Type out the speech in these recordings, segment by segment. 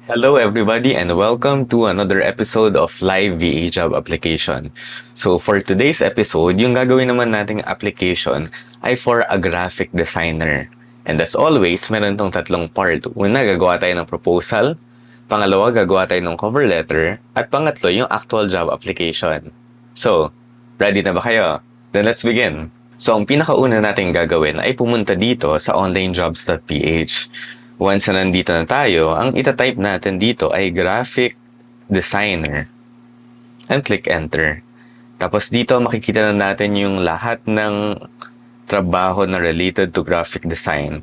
Hello everybody and welcome to another episode of Live VA Job Application. So for today's episode, yung gagawin naman nating application ay for a graphic designer. And as always, meron tong tatlong part. Una, gagawa tayo ng proposal. Pangalawa, gagawa tayo ng cover letter. At pangatlo, yung actual job application. So, ready na ba kayo? Then let's begin. So, ang pinakauna natin gagawin ay pumunta dito sa onlinejobs.ph. Once na nandito na tayo, ang itatype natin dito ay graphic designer. And click enter. Tapos dito makikita na natin yung lahat ng trabaho na related to graphic design.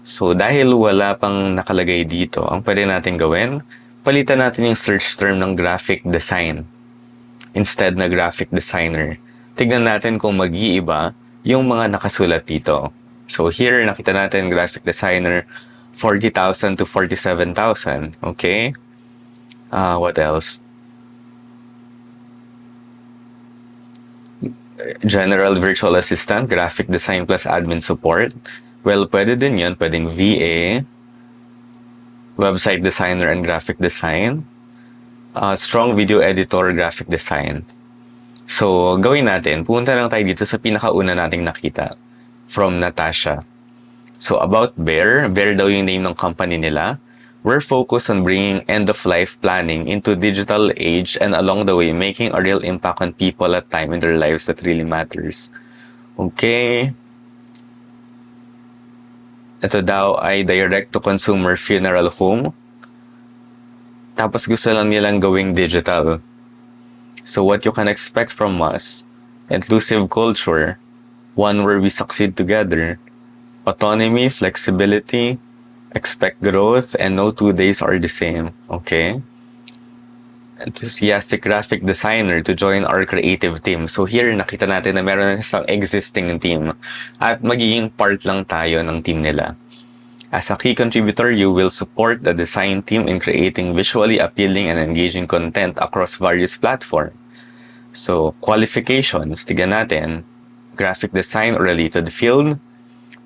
So dahil wala pang nakalagay dito, ang pwede natin gawin, palitan natin yung search term ng graphic design. Instead na graphic designer. Tignan natin kung mag-iiba yung mga nakasulat dito. So here, nakita natin graphic designer, 40,000 to 47,000. Okay? What else? General virtual assistant, graphic design plus admin support. Well, pwede din yun. Pwedeng VA, website designer and graphic design, strong video editor, graphic design. So, gawin natin. Punta lang tayo dito sa pinakauna nating nakita. From Natasha. So, about Bear daw yung name ng company nila. We're focused on bringing end-of-life planning into digital age and along the way, making a real impact on people at time in their lives that really matters. Okay. Ito daw ay direct-to-consumer funeral home. Tapos gusto lang nilang gawing digital. So what you can expect from us, inclusive culture, one where we succeed together, autonomy, flexibility, expect growth, and no 2 days are the same. Okay? Enthusiastic graphic designer to join our creative team. So here, nakita natin na meron na isang existing team at magiging part lang tayo ng team nila. As a key contributor, you will support the design team in creating visually appealing and engaging content across various platforms. So, qualifications, tignan natin. Graphic design or related field,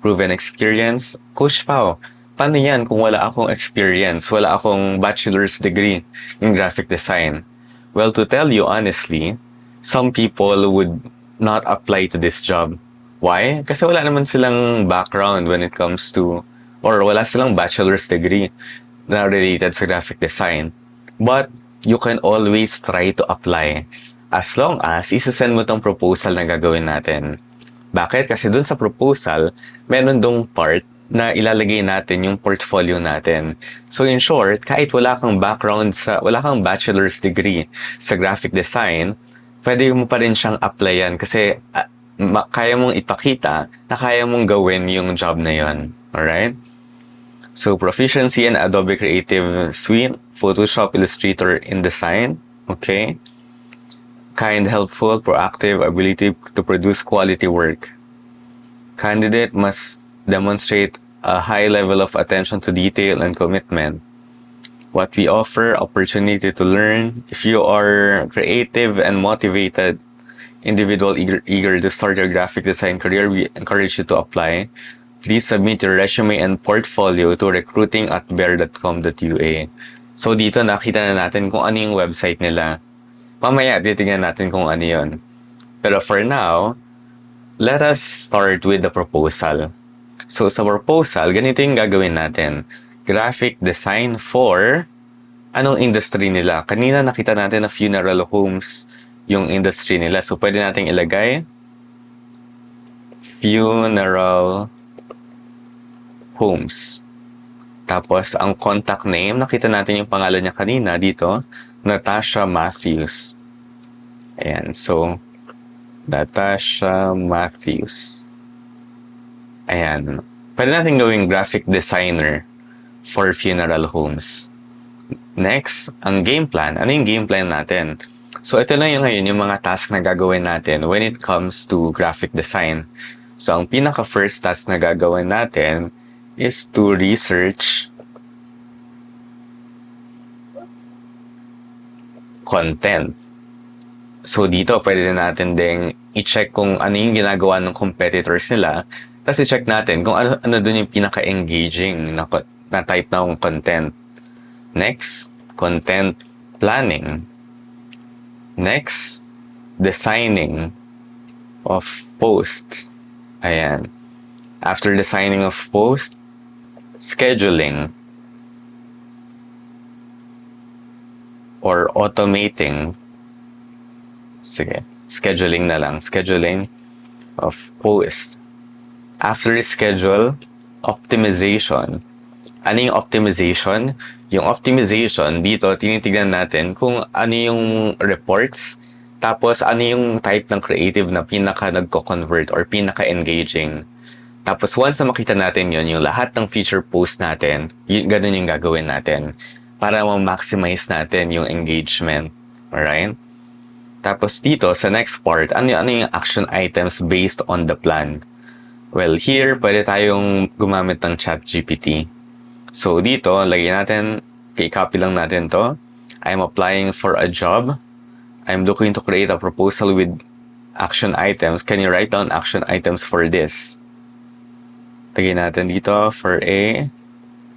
proven experience. Coach Pao, paano yan kung wala akong experience, wala akong bachelor's degree in graphic design? Well, to tell you honestly, some people would not apply to this job. Why? Kasi wala naman silang background when it comes to, or wala silang bachelor's degree na related sa graphic design. But you can always try to apply as long as isasend mo tong proposal na gagawin natin. Bakit? Kasi dun sa proposal, meron dong part na ilalagay natin yung portfolio natin. So in short, kahit wala kang wala kang bachelor's degree sa graphic design, pwede mo pa rin siyang applyan kasi kaya mong ipakita na kaya mong gawin yung job na yon. Alright? So proficiency in Adobe Creative Suite, Photoshop, Illustrator, InDesign. Okay? Kind, helpful, proactive, ability to produce quality work. Candidate must demonstrate a high level of attention to detail and commitment. What we offer, opportunity to learn. If you are creative and motivated, individual eager to start your graphic design career, we encourage you to apply. Please submit your resume and portfolio to recruiting@bear.com.ua. So dito nakita na natin kung ano yung website nila. Mamaya, titingnan natin kung ano yun. Pero for now, let us start with the proposal. So sa proposal, ganito yung gagawin natin. Graphic design for anong industry nila. Kanina nakita natin na funeral homes yung industry nila. So pwede natin ilagay funeral homes. Tapos ang contact name, nakita natin yung pangalan niya kanina dito, Natasha Matthews. Ayan, so, Natasha Matthews. Ayan. Pwede natin gawing graphic designer for funeral homes. Next, ang game plan. Ano yung game plan natin? So, ito na yung ngayon, yung mga task na gagawin natin when it comes to graphic design. So, ang pinaka-first task na gagawin natin is to research content. So dito, pwede natin ding i-check kung ano yung ginagawa ng competitors nila. Tapos i-check natin kung ano dun yung pinaka-engaging na type ng content. Next, content planning. Next, designing of posts. Ayan. After designing of post, scheduling or automating. Sige, scheduling na lang. Scheduling of post. After schedule, optimization. Ano yung optimization? Yung optimization, dito, tinitignan natin kung ano yung reports, tapos ano yung type ng creative na pinaka nagko-convert or pinaka-engaging. Tapos once na makita natin yun, yung lahat ng feature post natin, ganun yung gagawin natin para ma-maximize natin yung engagement. Alright? Tapos dito, sa next part, ano yung action items based on the plan? Well, here, pwede tayong gumamit ng ChatGPT. So, dito, lagyan natin, i-copy lang natin to. I'm applying for a job. I'm looking to create a proposal with action items. Can you write down action items for this? Lagyan natin dito for a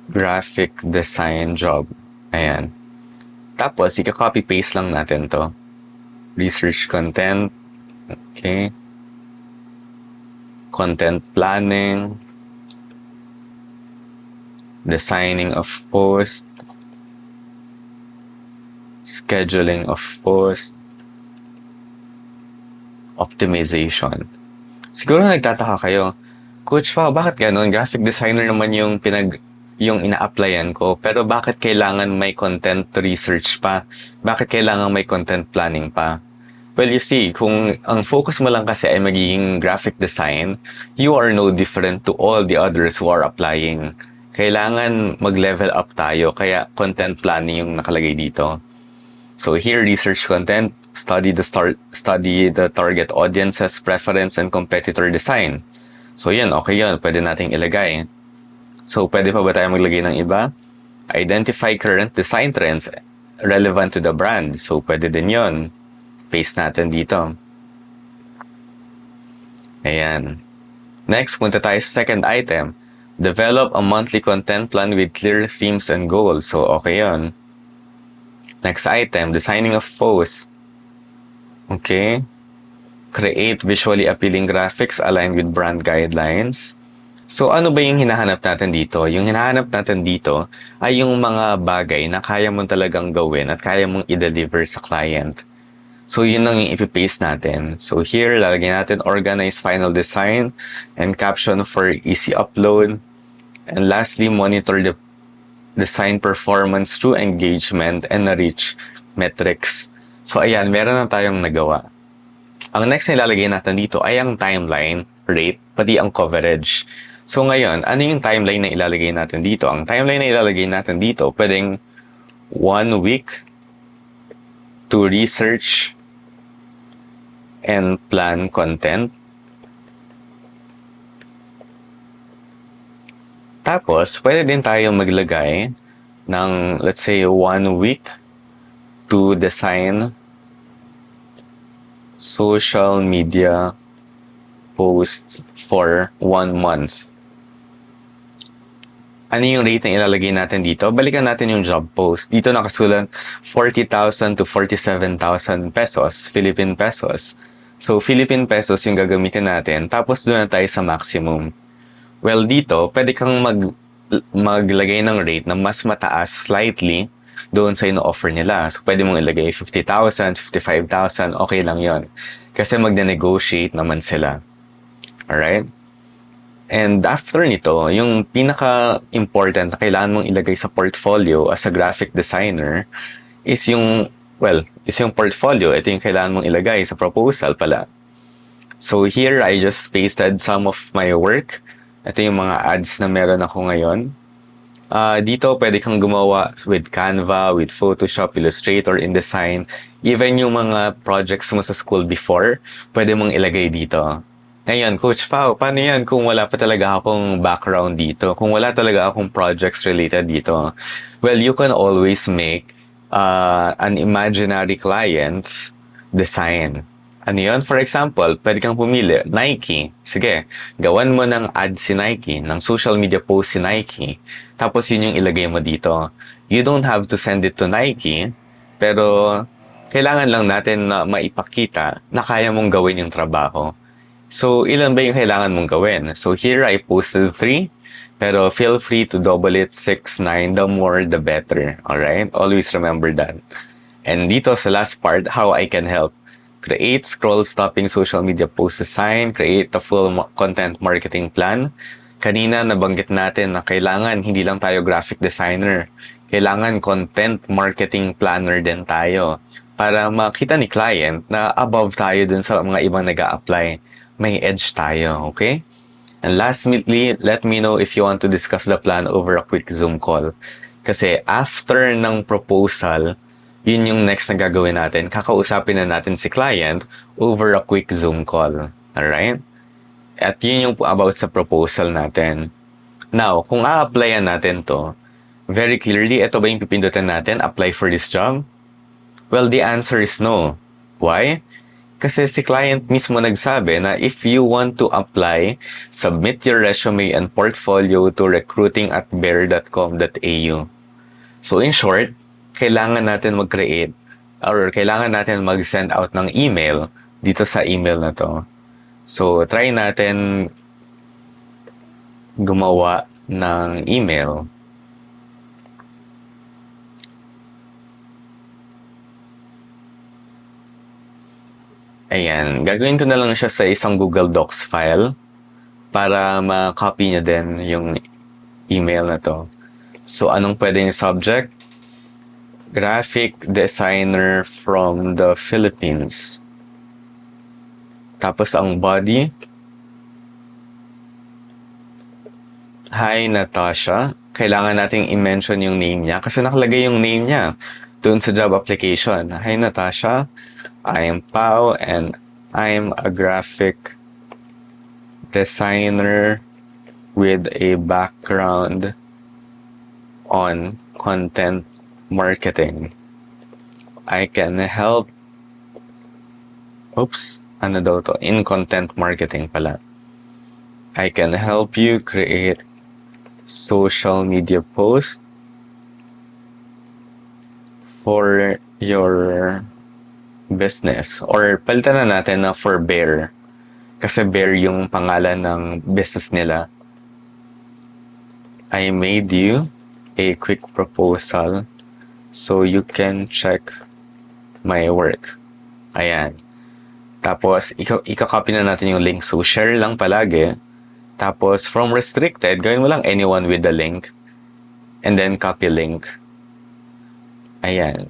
graphic design job. Ayan. Tapos, i-copy-paste lang natin to. Research content. Okay. Content planning. Designing of post. Scheduling of post. Optimization. Siguro nagtataka kayo, Coach Pao, bakit ganun? Graphic designer naman yung ina-applyan ko, pero bakit kailangan may content research pa? Bakit kailangan may content planning pa? Well, you see, kung ang focus mo lang kasi ay magiging graphic design, you are no different to all the others who are applying. Kailangan mag-level up tayo, kaya content planning yung nakalagay dito. So here, research content, study the target audiences, preference, and competitor design. So yan, okay yun, pwede nating ilagay. So pwede pa ba tayo maglagay ng iba? Identify current design trends relevant to the brand. So pwede din yun. Paste natin dito. Ayan. Next, punta tayo sa second item. Develop a monthly content plan with clear themes and goals. So, okay yun. Next item, designing of posts. Okay. Create visually appealing graphics aligned with brand guidelines. So, ano ba yung hinahanap natin dito? Yung hinahanap natin dito ay yung mga bagay na kaya mong talagang gawin at kaya mong i-deliver sa client. So, yun lang yung ipipaste natin. So, here, lalagyan natin organize final design and caption for easy upload. And lastly, monitor the design performance through engagement and reach metrics. So, ayan, meron na tayong nagawa. Ang next na ilalagay natin dito ay ang timeline, rate, pati ang coverage. So, ngayon, ano yung timeline na ilalagay natin dito? Ang timeline na ilalagay natin dito, pwedeng 1 week to research and plan content. Tapos, pwede din tayo maglagay ng, let's say, 1 week to design social media posts for 1 month. Ano yung rate na ilalagay natin dito? Balikan natin yung job post. Dito nakasulat 40,000 to 47,000 pesos, Philippine pesos. So, Philippine pesos yung gagamitin natin. Tapos, doon na tayo sa maximum. Well, dito, pwede kang maglagay ng rate na mas mataas slightly doon sa ino-offer nila. So, pwede mong ilagay 50,000, 55,000, okay lang yon. Kasi magna-negotiate naman sila. Alright? And after nito, yung pinaka-important na kailangan mong ilagay sa portfolio as a graphic designer is yung portfolio. Ito yung kailangan mong ilagay sa proposal pala. So here, I just pasted some of my work. Ito yung mga ads na meron ako ngayon. Dito, pwede kang gumawa with Canva, with Photoshop, Illustrator, InDesign. Even yung mga projects mo sa school before, pwede mong ilagay dito. Ngayon, Coach Pao, paano yan kung wala pa talaga akong background dito? Kung wala talaga akong projects related dito? Well, you can always make an imaginary client's design. Ano yun? For example, pwede kang pumili, Nike. Sige, gawan mo ng ad si Nike, ng social media post si Nike. Tapos yun yung ilagay mo dito. You don't have to send it to Nike, pero kailangan lang natin na maipakita na kaya mong gawin yung trabaho. So, ilan ba yung kailangan mong gawin? So, here I posted 3, pero feel free to double it, 6, 9, the more the better. Alright? Always remember that. And dito sa last part, how I can help. Create scroll-stopping social media post design, create a full content marketing plan. Kanina nabanggit natin na kailangan hindi lang tayo graphic designer. Kailangan content marketing planner din tayo para makita ni client na above tayo dun sa mga ibang nag-a-apply. May edge tayo, okay? And lastly, let me know if you want to discuss the plan over a quick Zoom call. Kasi after ng proposal, yun yung next na gagawin natin. Kakausapin na natin si client over a quick Zoom call. Alright? At yun yung about sa proposal natin. Now, kung a-applyan natin to, very clearly, ito ba yung pipindutin natin? Apply for this job? Well, the answer is no. Why? Kasi si client mismo nagsabi na if you want to apply, submit your resume and portfolio to recruiting@bear.com.au. So in short, kailangan natin mag-create or kailangan natin mag-send out ng email dito sa email na to. So try natin gumawa ng email. Ayan, gagawin ko na lang siya sa isang Google Docs file para ma-copy nyo din yung email na to. So, anong pwedeng subject? Graphic designer from the Philippines. Tapos ang body. Hi, Natasha. Kailangan nating i-mention yung name niya kasi nakalagay yung name niya doon sa job application. Hi, Natasha. I am Pao and I'm a graphic designer with a background on content marketing. I can help ano daw to? In content marketing pala. I can help you create social media posts for your business. Or palitan na natin na for Bear. Kasi Bear yung pangalan ng business nila. I made you a quick proposal so you can check my work. Ayan. Tapos, ika-copy na natin yung link. So, share lang palagi. Tapos, from restricted, gawin mo lang anyone with the link. And then, copy link. Ayan.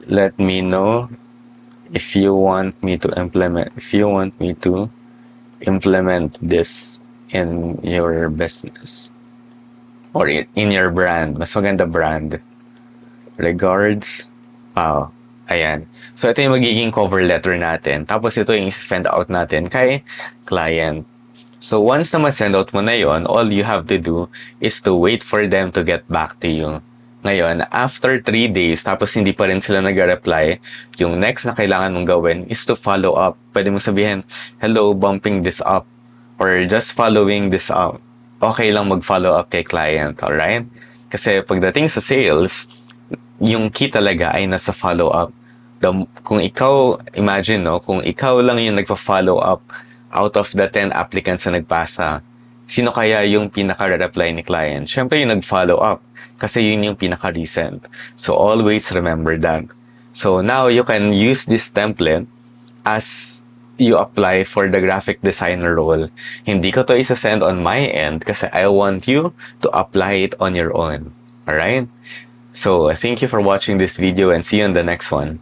Let me know if you want me to implement this in your business or in your brand. Mas maganda brand. Regards, Pao. Ayan. So, ito yung magiging cover letter natin. Tapos, ito yung send out natin kay client. So, once na ma-send out mo na yon, all you have to do is to wait for them to get back to you. Ngayon, after 3 days, tapos hindi pa rin sila nag-reply, yung next na kailangan mong gawin is to follow up. Pwede mo sabihin, hello, bumping this up. Or just following this up. Okay lang mag-follow up kay client, alright? Kasi pagdating sa sales, yung key talaga ay nasa follow up. Kung ikaw, imagine, no, kung ikaw lang yung nagpa-follow up out of the 10 applicants na nagpasa, sino kaya yung pinaka-reply ni client? Siyempre yung nag-follow up. Kasi yun yung pinaka-recent. So, always remember that. So, now you can use this template as you apply for the graphic designer role. Hindi ko to isa-send on my end kasi I want you to apply it on your own. Alright? So, thank you for watching this video and see you in the next one.